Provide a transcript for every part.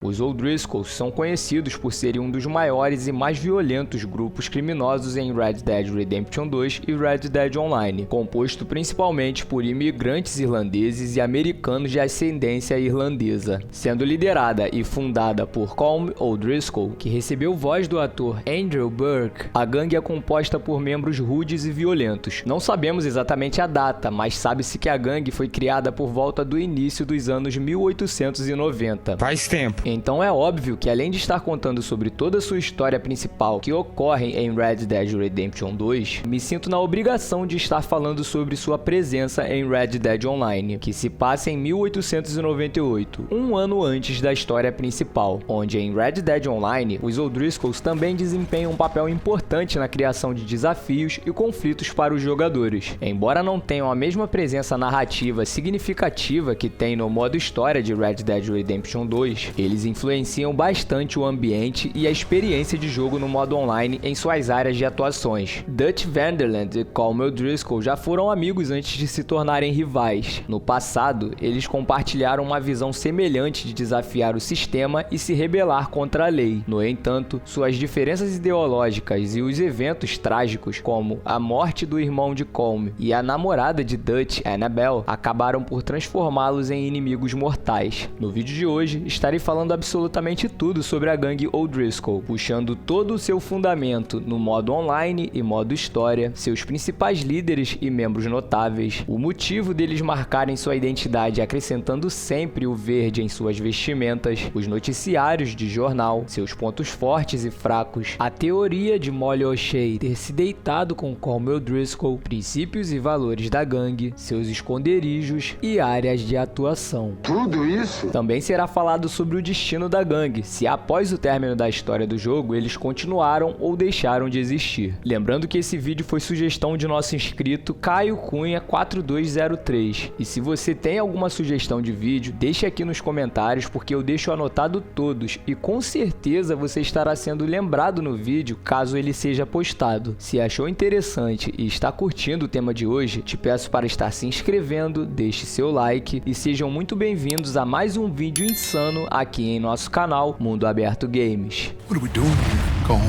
Os O'Driscolls são conhecidos por serem um dos maiores e mais violentos grupos criminosos em Red Dead Redemption 2 e Red Dead Online, composto principalmente por imigrantes irlandeses e americanos de ascendência irlandesa. Sendo liderada e fundada por Colm O'Driscoll, que recebeu voz do ator Andrew Burke, a gangue é composta por membros rudes e violentos. Não sabemos exatamente a data, mas sabe-se que a gangue foi criada por volta do início dos anos 1890. Faz tempo. Então é óbvio que, além de estar contando sobre toda a sua história principal que ocorre em Red Dead Redemption 2, me sinto na obrigação de estar falando sobre sua presença em Red Dead Online, que se passa em 1898, um ano antes da história principal, onde em Red Dead Online, os O'Driscolls também desempenham um papel importante na criação de desafios e conflitos para os jogadores. Embora não tenham a mesma presença narrativa significativa que tem no modo história de Red Dead Redemption 2, eles influenciam bastante o ambiente e a experiência de jogo no modo online em suas áreas de atuações. Dutch Vanderland e Colm O'Driscoll já foram amigos antes de se tornarem rivais. No passado, eles compartilharam uma visão semelhante de desafiar o sistema e se rebelar contra a lei. No entanto, suas diferenças ideológicas e os eventos trágicos, como a morte do irmão de Colm e a namorada de Dutch, Annabelle, acabaram por transformá-los em inimigos mortais. No vídeo de hoje, estarei falando absolutamente tudo sobre a gangue O'Driscoll, puxando todo o seu fundamento no modo online e modo história, seus principais líderes e membros notáveis, o motivo deles marcarem sua identidade acrescentando sempre o verde em suas vestimentas, os noticiários de jornal, seus pontos fortes e fracos, a teoria de Molly O'Shea ter se deitado com Colm O'Driscoll, princípios e valores da gangue, seus esconderijos e áreas de atuação. Tudo isso? Também será falado sobre o destino da gangue, se após o término da história do jogo eles continuaram ou deixaram de existir. Lembrando que esse vídeo foi sugestão de nosso inscrito Caio Cunha 4203, e se você tem alguma sugestão de vídeo, deixe aqui nos comentários porque eu deixo anotado todos e com certeza você estará sendo lembrado no vídeo caso ele seja postado. Se achou interessante e está curtindo o tema de hoje, te peço para estar se inscrevendo, deixe seu like e sejam muito bem-vindos a mais um vídeo insano aqui em nosso canal Mundo Aberto Games. What are we doing here, Colm?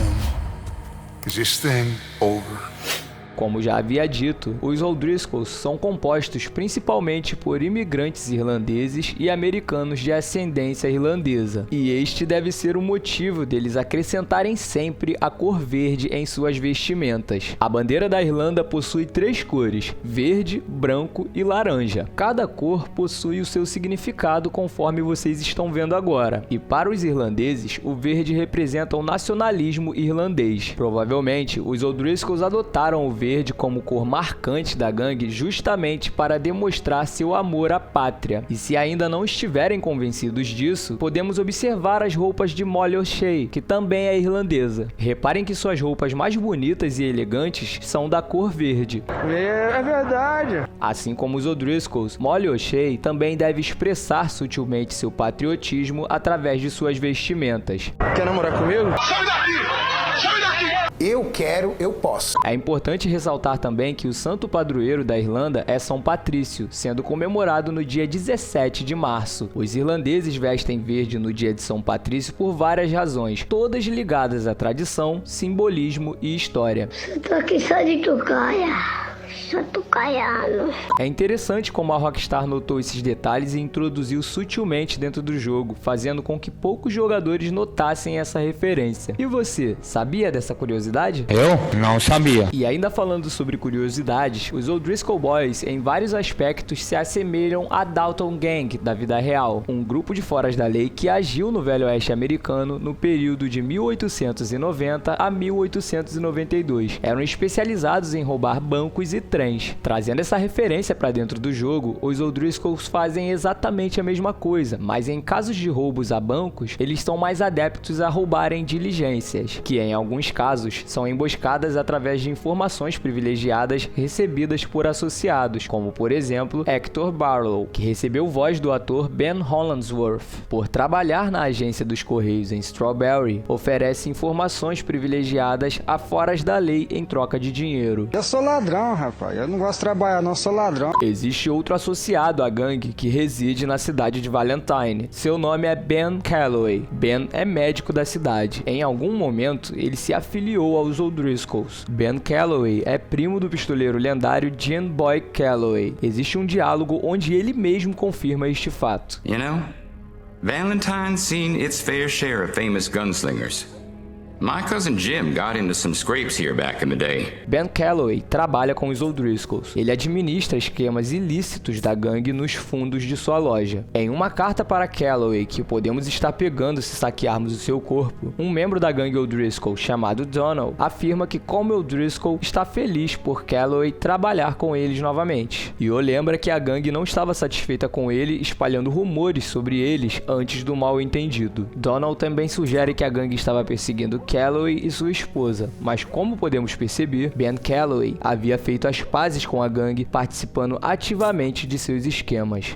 Is this thing over? Como já havia dito, os O'Driscolls são compostos principalmente por imigrantes irlandeses e americanos de ascendência irlandesa, e este deve ser o motivo deles acrescentarem sempre a cor verde em suas vestimentas. A bandeira da Irlanda possui 3 cores: verde, branco e laranja. Cada cor possui o seu significado conforme vocês estão vendo agora, e para os irlandeses, o verde representa o nacionalismo irlandês. Provavelmente, os O'Driscolls adotaram o verde como cor marcante da gangue justamente para demonstrar seu amor à pátria. E se ainda não estiverem convencidos disso, podemos observar as roupas de Molly O'Shea, que também é irlandesa. Reparem que suas roupas mais bonitas e elegantes são da cor verde. É verdade. Assim como os O'Driscolls, Molly O'Shea também deve expressar sutilmente seu patriotismo através de suas vestimentas. Quer namorar comigo? Sai daqui! Sai daqui! Eu quero, eu posso. É importante ressaltar também que o santo padroeiro da Irlanda é São Patrício, sendo comemorado no dia 17 de março. Os irlandeses vestem verde no dia de São Patrício por várias razões, todas ligadas à tradição, simbolismo e história. Eu tô aqui só de tocaia. Só tô caiando. É interessante como a Rockstar notou esses detalhes e introduziu sutilmente dentro do jogo, fazendo com que poucos jogadores notassem essa referência. E você, sabia dessa curiosidade? Eu não sabia. E ainda falando sobre curiosidades, os O'Driscoll Boys em vários aspectos se assemelham a Dalton Gang da vida real, um grupo de foras da lei que agiu no Velho Oeste americano no período de 1890 a 1892. Eram especializados em roubar bancos e trens. Trazendo essa referência para dentro do jogo, os O'Driscolls fazem exatamente a mesma coisa, mas em casos de roubos a bancos, eles são mais adeptos a roubarem diligências, que em alguns casos são emboscadas através de informações privilegiadas recebidas por associados, como por exemplo Hector Barlow, que recebeu voz do ator Ben Hollandsworth. Por trabalhar na agência dos Correios em Strawberry, oferece informações privilegiadas a foras da lei em troca de dinheiro. Eu sou ladrão, rapaz. rapaz. Eu não gosto de trabalhar, não, sou ladrão. Existe outro associado à gangue que reside na cidade de Valentine. Seu nome é Ben Calloway. Ben é médico da cidade. Em algum momento, ele se afiliou aos O'Driscolls. Ben Calloway é primo do pistoleiro lendário Gene Boy Calloway. Existe um diálogo onde ele mesmo confirma este fato. You know, Valentine's seen its fair share of famous gunslingers. My cousin Jim got into some scrapes here back in the day. Ben Calloway trabalha com os O'Driscolls. Ele administra esquemas ilícitos da gangue nos fundos de sua loja. Em uma carta para Calloway que podemos estar pegando se saquearmos o seu corpo, um membro da gangue O'Driscoll chamado Donald afirma que Colm O'Driscoll está feliz por Calloway trabalhar com eles novamente. E o lembra que a gangue não estava satisfeita com ele espalhando rumores sobre eles antes do mal-entendido. Donald também sugere que a gangue estava perseguindo Calloway e sua esposa, mas como podemos perceber, Ben Calloway havia feito as pazes com a gangue, participando ativamente de seus esquemas.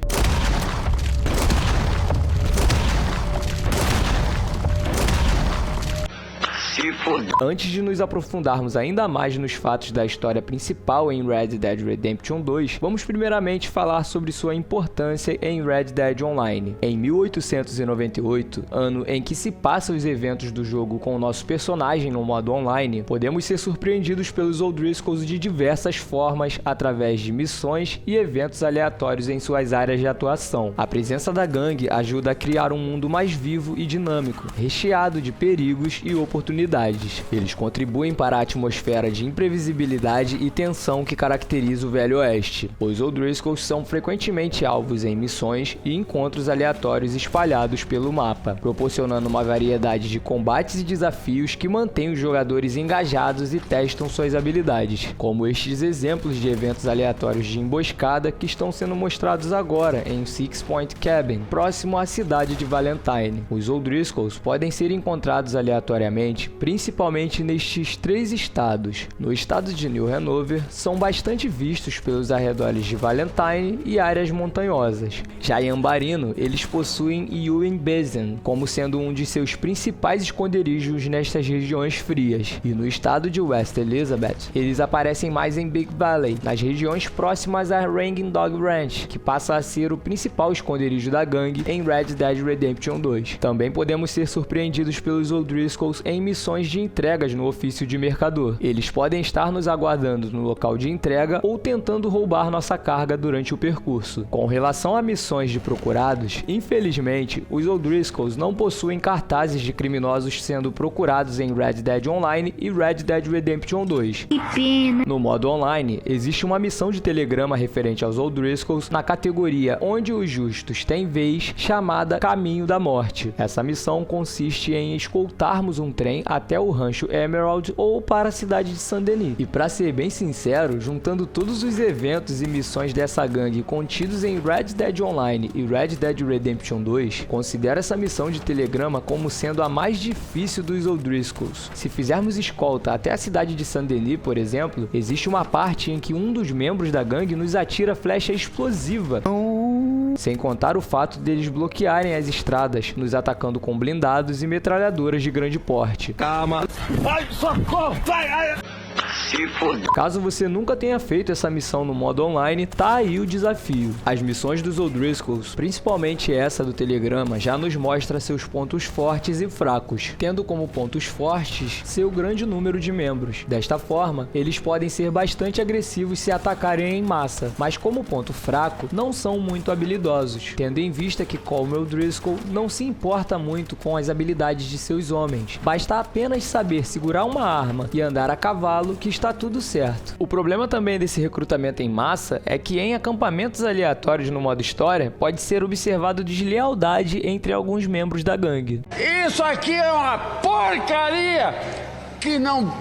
Antes de nos aprofundarmos ainda mais nos fatos da história principal em Red Dead Redemption 2, vamos primeiramente falar sobre sua importância em Red Dead Online. Em 1898, ano em que se passam os eventos do jogo com o nosso personagem no modo online, podemos ser surpreendidos pelos O'Driscolls de diversas formas através de missões e eventos aleatórios em suas áreas de atuação. A presença da gangue ajuda a criar um mundo mais vivo e dinâmico, recheado de perigos e oportunidades. Eles contribuem para a atmosfera de imprevisibilidade e tensão que caracteriza o Velho Oeste. Os O'Driscolls são frequentemente alvos em missões e encontros aleatórios espalhados pelo mapa, proporcionando uma variedade de combates e desafios que mantêm os jogadores engajados e testam suas habilidades, como estes exemplos de eventos aleatórios de emboscada que estão sendo mostrados agora em Six Point Cabin, próximo à cidade de Valentine. Os O'Driscolls podem ser encontrados aleatoriamente, principalmente nestes 3 estados. No estado de New Hanover, são bastante vistos pelos arredores de Valentine e áreas montanhosas. Já em Ambarino, eles possuem Ewing Basin como sendo um de seus principais esconderijos nestas regiões frias. E no estado de West Elizabeth, eles aparecem mais em Big Valley, nas regiões próximas a Hanging Dog Ranch, que passa a ser o principal esconderijo da gangue em Red Dead Redemption 2. Também podemos ser surpreendidos pelos O'Driscolls em missões de entregas no ofício de mercador. Eles podem estar nos aguardando no local de entrega ou tentando roubar nossa carga durante o percurso. Com relação a missões de procurados, infelizmente, os O'Driscolls não possuem cartazes de criminosos sendo procurados em Red Dead Online e Red Dead Redemption 2. Que pena. No modo online, existe uma missão de telegrama referente aos O'Driscolls na categoria Onde os Justos Têm Vez, chamada Caminho da Morte. Essa missão consiste em escoltarmos um trem até o rancho Emerald ou para a cidade de Saint-Denis. E para ser bem sincero, juntando todos os eventos e missões dessa gangue contidos em Red Dead Online e Red Dead Redemption 2, considero essa missão de telegrama como sendo a mais difícil dos O'Driscolls. Se fizermos escolta até a cidade de Saint-Denis, por exemplo, existe uma parte em que um dos membros da gangue nos atira flecha explosiva. Sem contar o fato deles bloquearem as estradas, nos atacando com blindados e metralhadoras de grande porte. Calma. Ai, socorro! Vai! Ai. Caso você nunca tenha feito essa missão no modo online, tá aí o desafio. As missões dos O'Driscolls, principalmente essa do telegrama, já nos mostra seus pontos fortes e fracos, tendo como pontos fortes seu grande número de membros. Desta forma, eles podem ser bastante agressivos se atacarem em massa, mas como ponto fraco, não são muito habilidosos, tendo em vista que Colm O'Driscoll não se importa muito com as habilidades de seus homens. Basta apenas saber segurar uma arma e andar a cavalo que está tudo certo. O problema também desse recrutamento em massa é que em acampamentos aleatórios no modo história, pode ser observado deslealdade entre alguns membros da gangue. Isso aqui é uma porcaria que não...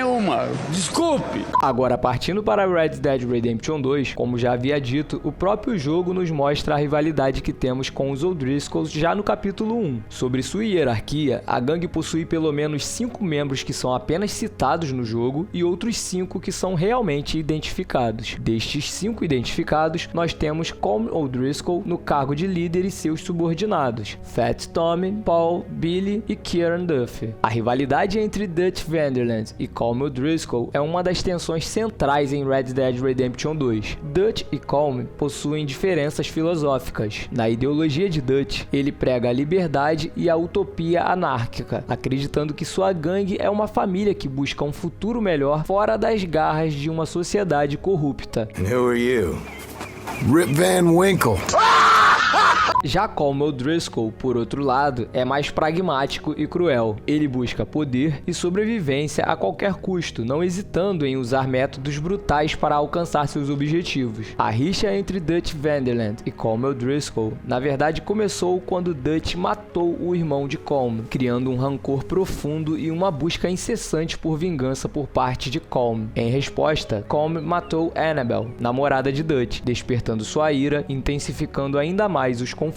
nenhuma. Desculpe. Agora, partindo para Red Dead Redemption 2, como já havia dito, o próprio jogo nos mostra a rivalidade que temos com os O'Driscolls já no capítulo 1. Sobre sua hierarquia, a gangue possui pelo menos 5 membros que são apenas citados no jogo e outros 5 que são realmente identificados. Destes 5 identificados, nós temos Colm O'Driscoll no cargo de líder e seus subordinados, Fat Tommy, Paul, Billy e Kieran Duffy. A rivalidade entre Dutch Vanderland e Colm O'Driscoll O'Driscoll é uma das tensões centrais em Red Dead Redemption 2. Dutch e Colm possuem diferenças filosóficas. Na ideologia de Dutch, ele prega a liberdade e a utopia anárquica, acreditando que sua gangue é uma família que busca um futuro melhor fora das garras de uma sociedade corrupta. And who are you? Rip Van Winkle. Já Colm O'Driscoll, por outro lado, é mais pragmático e cruel. Ele busca poder e sobrevivência a qualquer custo, não hesitando em usar métodos brutais para alcançar seus objetivos. A rixa entre Dutch Vanderland e Colm O'Driscoll, na verdade, começou quando Dutch matou o irmão de Colm, criando um rancor profundo e uma busca incessante por vingança por parte de Colm. Em resposta, Colm matou Annabelle, namorada de Dutch, despertando sua ira, intensificando ainda mais os conflitos.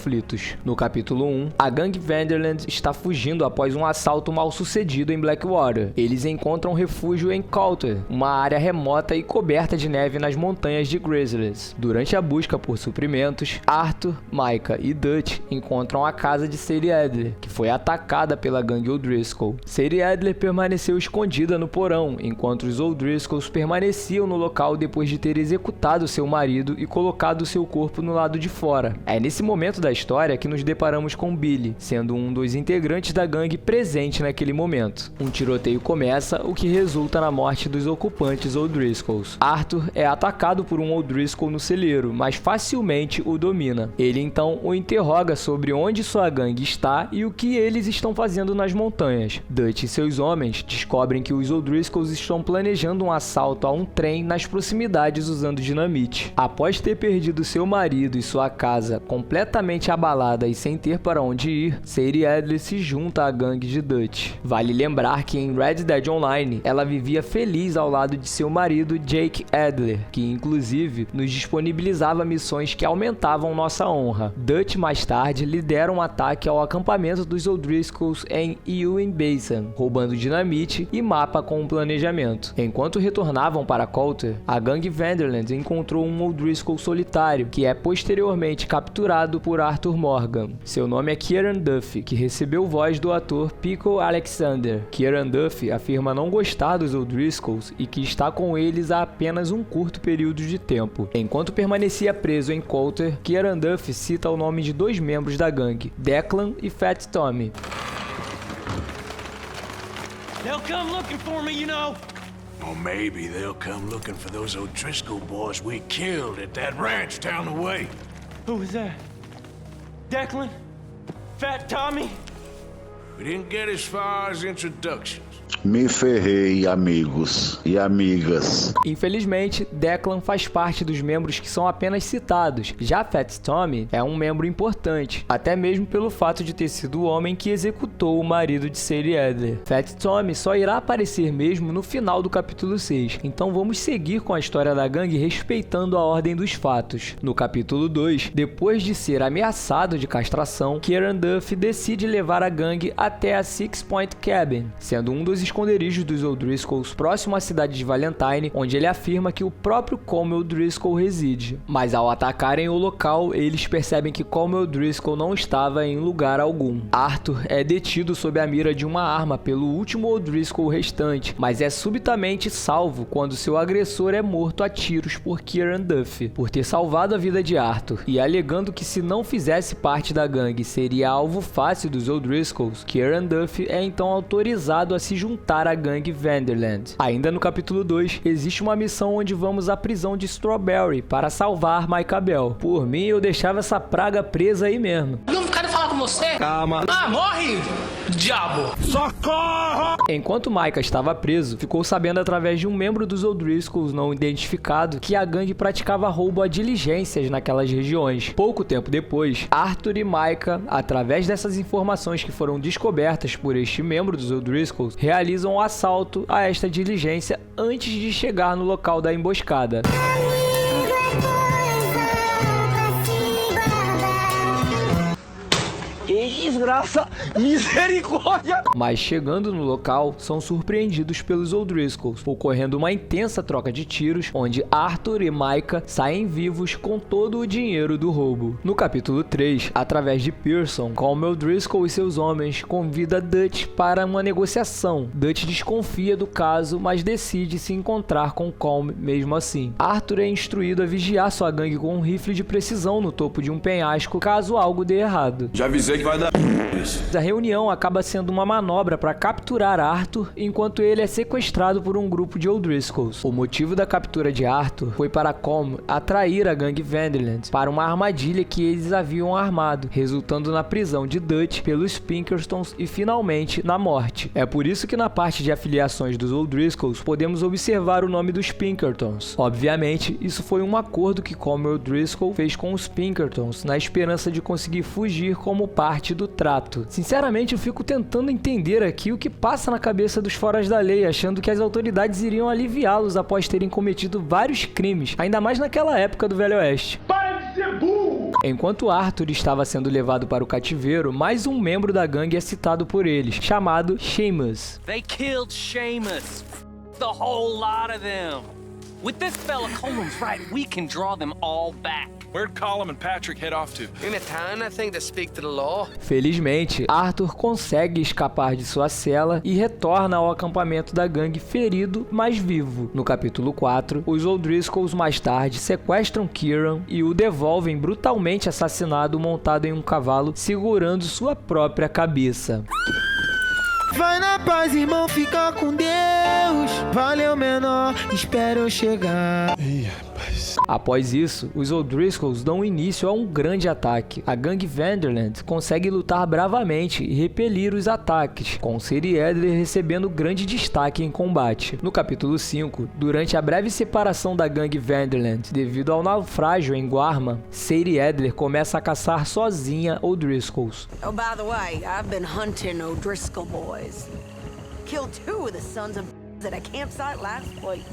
No capítulo 1, a gangue Vanderland está fugindo após um assalto mal sucedido em Blackwater. Eles encontram refúgio em Coulter, uma área remota e coberta de neve nas montanhas de Grizzlies. Durante a busca por suprimentos, Arthur, Micah e Dutch encontram a casa de Sadie Adler, que foi atacada pela gangue O'Driscoll. Sadie Adler permaneceu escondida no porão, enquanto os O'Driscolls permaneciam no local depois de ter executado seu marido e colocado seu corpo no lado de fora. É nesse momento da história que nos deparamos com Billy, sendo um dos integrantes da gangue presente naquele momento. Um tiroteio começa, o que resulta na morte dos ocupantes O'Driscolls. Arthur é atacado por um O'Driscoll no celeiro, mas facilmente o domina. Ele então o interroga sobre onde sua gangue está e o que eles estão fazendo nas montanhas. Dutch e seus homens descobrem que os O'Driscolls estão planejando um assalto a um trem nas proximidades usando dinamite. Após ter perdido seu marido e sua casa completamente abalada e sem ter para onde ir, Sadie Adler se junta à gangue de Dutch. Vale lembrar que em Red Dead Online, ela vivia feliz ao lado de seu marido Jake Adler, que inclusive nos disponibilizava missões que aumentavam nossa honra. Dutch mais tarde lidera um ataque ao acampamento dos O'Driscolls em Ewing Basin, roubando dinamite e mapa com um planejamento. Enquanto retornavam para Coulter, a gangue Vanderland encontrou um O'Driscoll solitário, que é posteriormente capturado por Arthur Morgan. Seu nome é Kieran Duffy, que recebeu voz do ator Pico Alexander. Kieran Duffy afirma não gostar dos O'Driscolls e que está com eles há apenas um curto período de tempo. Enquanto permanecia preso em Coulter, Kieran Duffy cita o nome de dois membros da gangue, Declan e Fat Tommy. They'll come looking for me, you know. Or maybe they'll come looking for those O'Driscoll boys we killed at that ranch down the way. Who was that? Declan? Fat Tommy? We didn't get as far as introductions. Me ferrei, amigos e amigas. Infelizmente, Declan faz parte dos membros que são apenas citados. Já Fat Tommy é um membro importante, até mesmo pelo fato de ter sido o homem que executou o marido de Sadie Adler. Fat Tommy só irá aparecer mesmo no final do capítulo 6, então vamos seguir com a história da gangue respeitando a ordem dos fatos. No capítulo 2, depois de ser ameaçado de castração, Kieran Duffy decide levar a gangue até a Six Point Cabin, sendo um dos esconderijos dos O'Driscolls próximo à cidade de Valentine, onde ele afirma que o próprio Colm O'Driscoll reside. Mas ao atacarem o local, eles percebem que Colm O'Driscoll não estava em lugar algum. Arthur é detido sob a mira de uma arma pelo último O'Driscoll restante, mas é subitamente salvo quando seu agressor é morto a tiros por Kieran Duffy. Por ter salvado a vida de Arthur e alegando que se não fizesse parte da gangue seria alvo fácil dos O'Driscolls, Kieran Duffy é então autorizado a se juntar à gangue Vanderland. Ainda no capítulo 2, existe uma missão onde vamos à prisão de Strawberry para salvar Micah Bell. Por mim, eu deixava essa praga presa aí mesmo. Não quero falar com você. Calma. Ah, morre, diabo. Socorro! Enquanto Micah estava preso, ficou sabendo através de um membro dos O'Driscolls não identificado que a gangue praticava roubo a diligências naquelas regiões. Pouco tempo depois, Arthur e Micah, através dessas informações que foram descobertas por este membro dos O'Driscolls, realizam um assalto a esta diligência antes de chegar no local da emboscada. desgraça! Misericórdia! Mas chegando no local, são surpreendidos pelos O'Driscolls, ocorrendo uma intensa troca de tiros, onde Arthur e Micah saem vivos com todo o dinheiro do roubo. No capítulo 3, através de Pearson, Colm O'Driscoll e seus homens convida Dutch para uma negociação. Dutch desconfia do caso, mas decide se encontrar com Colm mesmo assim. Arthur é instruído a vigiar sua gangue com um rifle de precisão no topo de um penhasco, caso algo dê errado. Já avisei que vai dar A reunião acaba sendo uma manobra para capturar Arthur, enquanto ele é sequestrado por um grupo de O'Driscolls. O motivo da captura de Arthur foi para Colm atrair a gangue Vanderland para uma armadilha que eles haviam armado, resultando na prisão de Dutch pelos Pinkertons e finalmente na morte. É por isso que na parte de afiliações dos O'Driscolls podemos observar o nome dos Pinkertons. Obviamente, isso foi um acordo que Colm O'Driscoll fez com os Pinkertons na esperança de conseguir fugir como parte do trato. Sinceramente, eu fico tentando entender aqui o que passa na cabeça dos foras da lei, achando que as autoridades iriam aliviá-los após terem cometido vários crimes, ainda mais naquela época do Velho Oeste. Para de ser burro! Enquanto Arthur estava sendo levado para o cativeiro, mais um membro da gangue é citado por eles, chamado Seamus. They killed Seamus. The whole lot of them. With this fella Coleman's right, we can draw them all back. Where'd Colm and Patrick head off to? In a town, I think, to speak to the law. Felizmente, Arthur consegue escapar de sua cela e retorna ao acampamento da gangue ferido, mas vivo. No capítulo 4, os O'Driscolls mais tarde sequestram Kieran e o devolvem brutalmente assassinado montado em um cavalo, segurando sua própria cabeça. Vai na paz, irmão, fica com Deus. Valeu, menor, espero eu chegar. Ih, rapaz. Após isso, os O'Driscolls dão início a um grande ataque. A gangue Vanderland consegue lutar bravamente e repelir os ataques, com Sadie Adler recebendo grande destaque em combate. No capítulo 5, durante a breve separação da gangue Vanderland devido ao naufrágio em Guarma, Sadie Adler começa a caçar sozinha O'Driscolls. Oh, by the way, I've been hunting O'Driscoll boys. Killed 2 of the sons of at a campsite last week.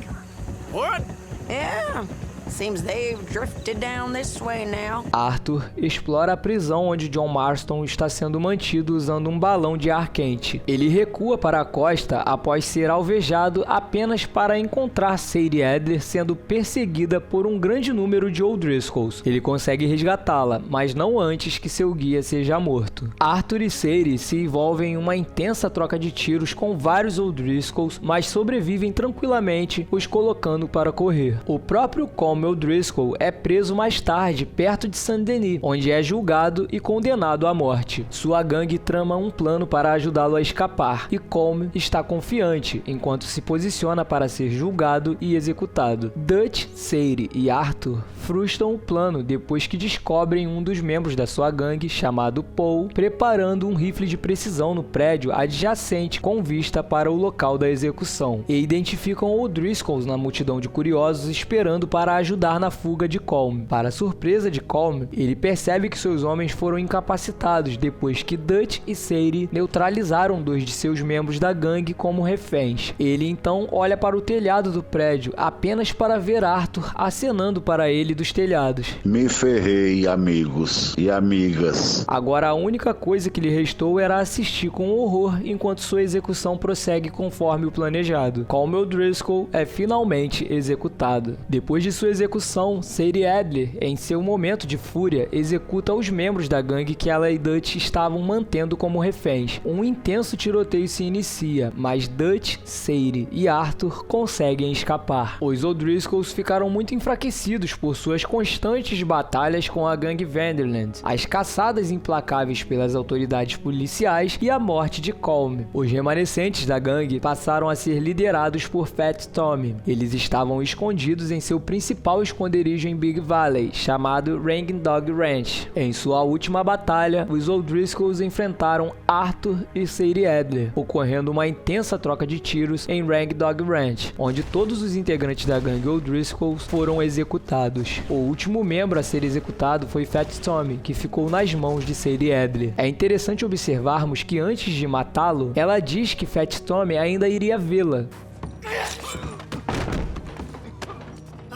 What? Yeah. Seems they've drifted down this way now. Arthur explora a prisão onde John Marston está sendo mantido usando um balão de ar quente. Ele recua para a costa após ser alvejado apenas para encontrar Sadie Adler sendo perseguida por um grande número de O'Driscolls. Ele consegue resgatá-la, mas não antes que seu guia seja morto. Arthur e Sadie se envolvem em uma intensa troca de tiros com vários O'Driscolls, mas sobrevivem tranquilamente, os colocando para correr. O próprio Colm O'Driscoll é preso mais tarde, perto de Saint-Denis, onde é julgado e condenado à morte. Sua gangue trama um plano para ajudá-lo a escapar, e Colm está confiante, enquanto se posiciona para ser julgado e executado. Dutch, Sadie e Arthur frustram o plano depois que descobrem um dos membros da sua gangue, chamado Paul, preparando um rifle de precisão no prédio adjacente com vista para o local da execução, e identificam O'Driscolls na multidão de curiosos esperando para ajudar na fuga de Colm. Para surpresa de Colm, ele percebe que seus homens foram incapacitados depois que Dutch e Sadie neutralizaram 2 de seus membros da gangue como reféns. Ele então olha para o telhado do prédio apenas para ver Arthur acenando para ele dos telhados. Me ferrei, amigos e amigas. Agora a única coisa que lhe restou era assistir com horror enquanto sua execução prossegue conforme o planejado. Colm O'Driscoll é finalmente executado. Depois de sua execução, Sadie Adler, em seu momento de fúria, executa os membros da gangue que ela e Dutch estavam mantendo como reféns. Um intenso tiroteio se inicia, mas Dutch, Sadie e Arthur conseguem escapar. Os O'Driscolls ficaram muito enfraquecidos por suas constantes batalhas com a gangue Vanderland, as caçadas implacáveis pelas autoridades policiais e a morte de Colm. Os remanescentes da gangue passaram a ser liderados por Fat Tommy. Eles estavam escondidos em seu principal esconderijo em Big Valley, chamado Ranging Dog Ranch. Em sua última batalha, os O'Driscolls enfrentaram Arthur e Sadie Adler, ocorrendo uma intensa troca de tiros em Ranging Dog Ranch, onde todos os integrantes da gangue O'Driscolls foram executados. O último membro a ser executado foi Fat Tommy, que ficou nas mãos de Sadie Adler. É interessante observarmos que antes de matá-lo, ela diz que Fat Tommy ainda iria vê-la.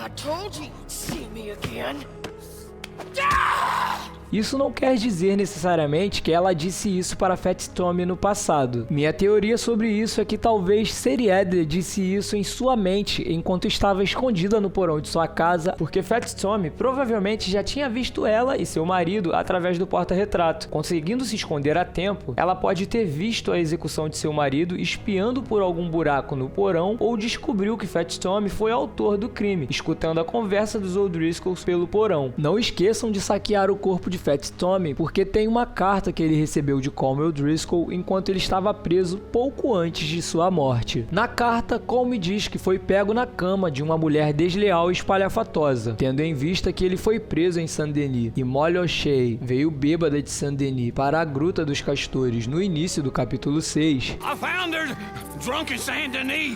I told you you'd see me again. Isso não quer dizer necessariamente que ela disse isso para Fat Tommy no passado. Minha teoria sobre isso é que talvez Sadie Adler disse isso em sua mente enquanto estava escondida no porão de sua casa, porque Fat Tommy provavelmente já tinha visto ela e seu marido através do porta-retrato. Conseguindo se esconder a tempo, ela pode ter visto a execução de seu marido espiando por algum buraco no porão ou descobriu que Fat Tommy foi autor do crime, escutando a conversa dos O'Driscolls pelo porão. Não esqueçam de saquear o corpo de Fat Tommy, porque tem uma carta que ele recebeu de Colm O'Driscoll enquanto ele estava preso pouco antes de sua morte. Na carta, Colm diz que foi pego na cama de uma mulher desleal e espalhafatosa, tendo em vista que ele foi preso em Saint-Denis, e Molly O'Shea veio bêbada de Saint-Denis para a Gruta dos Castores no início do capítulo 6.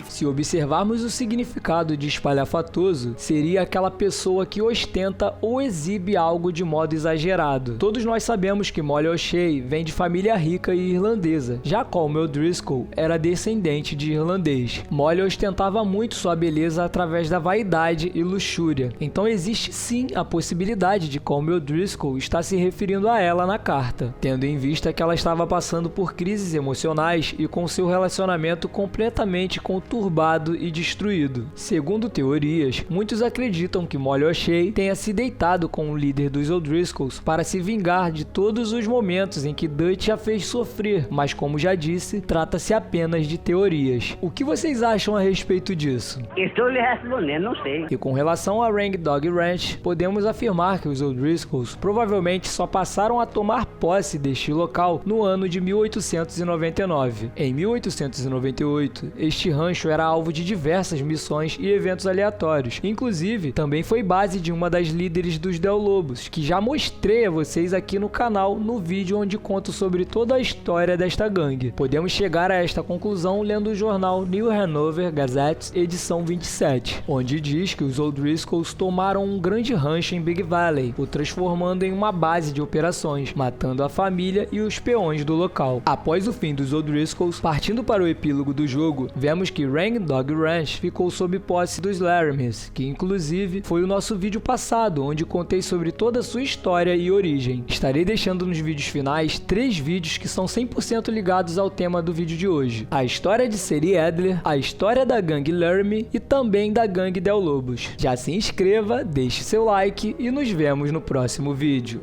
Se observarmos o significado de espalhafatoso, seria aquela pessoa que ostenta ou exibe algo de modo exagerado. Todos nós sabemos que Molly O'Shea vem de família rica e irlandesa, já Colm O'Driscoll era descendente de irlandês. Molly ostentava muito sua beleza através da vaidade e luxúria, então existe sim a possibilidade de Colm O'Driscoll estar se referindo a ela na carta, tendo em vista que ela estava passando por crises emocionais e com seu relacionamento completamente conturbado e destruído. Segundo teorias, muitos acreditam que Molly O'Shea tenha se deitado com o líder dos O'Driscolls para se vingar de todos os momentos em que Dutch a fez sofrer, mas como já disse, trata-se apenas de teorias. O que vocês acham a respeito disso? Estou lhe respondendo, não sei. E com relação a Rang Dog Ranch, podemos afirmar que os O'Driscolls provavelmente só passaram a tomar posse deste local no ano de 1899. Em 1898, este rancho era alvo de diversas missões e eventos aleatórios. Inclusive, também foi base de uma das líderes dos Del Lobos, que já mostrei a vocês aqui no canal no vídeo onde conto sobre toda a história desta gangue. Podemos chegar a esta conclusão lendo o jornal New Hanover Gazette, edição 27, onde diz que os O'Driscolls tomaram um grande rancho em Big Valley, o transformando em uma base de operações, matando a família e os peões do local. Após o fim dos O'Driscolls, partindo para o epílogo do jogo, vemos que Rang Dog Ranch ficou sob posse dos Laramers, que inclusive foi o nosso vídeo passado, onde contei sobre toda a sua história e origem. Estarei deixando nos vídeos finais 3 vídeos que são 100% ligados ao tema do vídeo de hoje: a história de Sadie Adler, a história da gangue Laramie e também da gangue Del Lobos. Já se inscreva, deixe seu like e nos vemos no próximo vídeo.